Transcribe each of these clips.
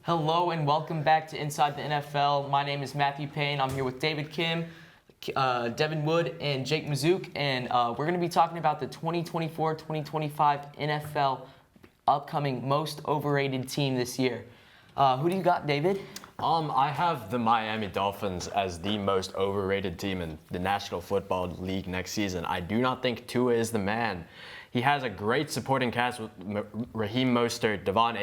Hello and welcome back to Inside the NFL. My name is Matthew Payne. I'm here with David Kim, Devan Wood, and Jake Mazook, and we're going to be talking about the 2024-2025 NFL upcoming most overrated team this year. Who do you got, David? I have the Miami Dolphins as the most overrated team in the National Football League next season. I do not think Tua is the man. He has a great supporting cast with Raheem Mostert, Devan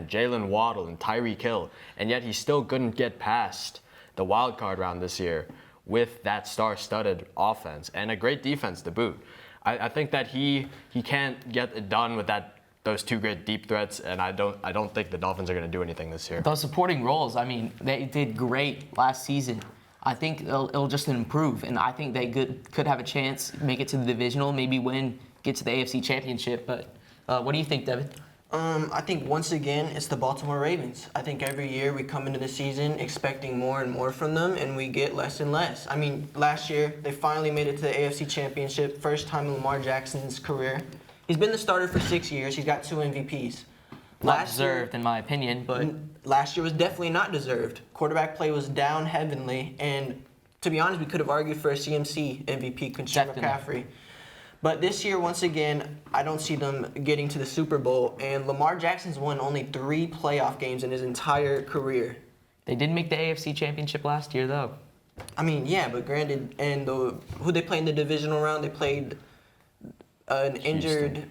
Jalen Waddle, and Tyreek Hill, and yet he still couldn't get past the wild card round this year with that star-studded offense and a great defense to boot. I think that he can't get it done with those two great deep threats, and I don't think the Dolphins are going to do anything this year. Those supporting roles, I mean, they did great last season. I think it'll just improve, and I think they could have a chance, make it to the divisional, maybe get to the AFC Championship. But what do you think, Devin? I think once again it's the Baltimore Ravens. I think every year we come into the season expecting more and more from them, and we get less and less. I mean, last year they finally made it to the AFC Championship, first time in Lamar Jackson's career. He's been the starter for 6 years. He's got 2 MVPs. Not deserved, in my opinion, but last year was definitely not deserved. Quarterback play was down heavenly, and to be honest, we could have argued for a CMC MVP, Christian McCaffrey. But this year, once again, I don't see them getting to the Super Bowl, and Lamar Jackson's won only 3 playoff games in his entire career. They did make the AFC Championship last year, though. I mean, yeah, but granted, and who they played in the divisional round, they played an injured.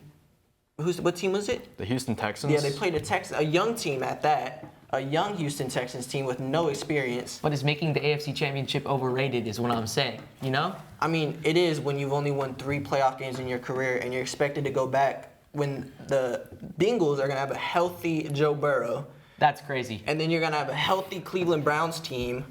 What team was it? The Houston Texans. Yeah, they played a young team at that. A young Houston Texans team with no experience. But is making the AFC Championship overrated is what I'm saying, you know? I mean, it is when you've only won 3 playoff games in your career and you're expected to go back when the Bengals are going to have a healthy Joe Burrow. That's crazy. And then you're going to have a healthy Cleveland Browns team.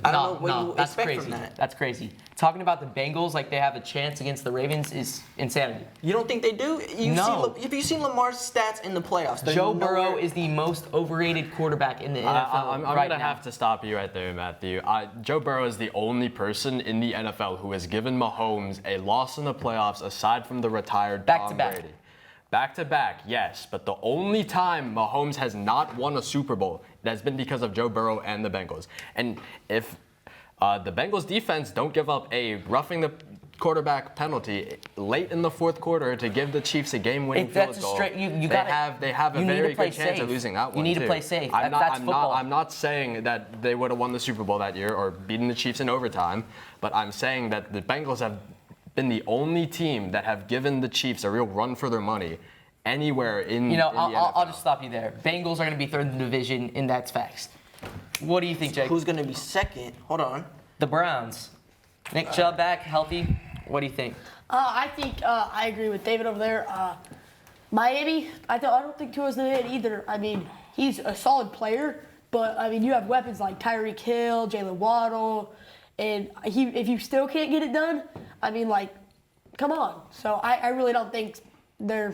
I don't know what you expect from that. That's crazy. Talking about the Bengals like they have a chance against the Ravens is insanity. You don't think they do? No. Have you seen Lamar's stats in the playoffs? Joe Burrow is the most overrated quarterback in the NFL I'm going to have to stop you right there, Matthew. Joe Burrow is the only person in the NFL who has given Mahomes a loss in the playoffs aside from the retired Tom Brady. Back-to-back, yes, but the only time Mahomes has not won a Super Bowl, it has been because of Joe Burrow and the Bengals. And if the Bengals defense don't give up a roughing the quarterback penalty late in the fourth quarter to give the Chiefs a game-winning field goal, they have a very good chance of losing that one. You need to play safe. That's football. I'm not saying that they would have won the Super Bowl that year or beaten the Chiefs in overtime, but I'm saying that the Bengals have been the only team that have given the Chiefs a real run for their money anywhere in the NFL. I'll just stop you there. Bengals are going to be third in the division, and that's facts. What do you think, Jake? Who's going to be second? Hold on. The Browns. Nick Chubb back, healthy. What do you think? I think I agree with David over there. Miami, I don't think Tua's the man either. I mean, he's a solid player, but, I mean, you have weapons like Tyreek Hill, Jalen Waddle, and if you still can't get it done, I mean, like, come on. So I really don't think they're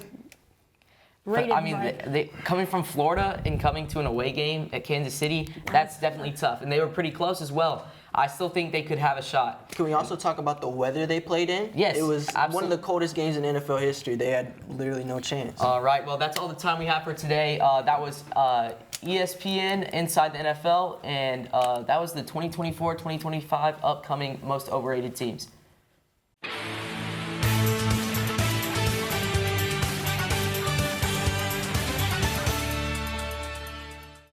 rated. I mean, they coming from Florida and coming to an away game at Kansas City, that's definitely tough. And they were pretty close as well. I still think they could have a shot. Can we also talk about the weather they played in? Yes, it was absolutely. One of the coldest games in NFL history. They had literally no chance. All right, well, that's all the time we have for today. That was ESPN Inside the NFL, and that was the 2024-2025 upcoming most overrated teams.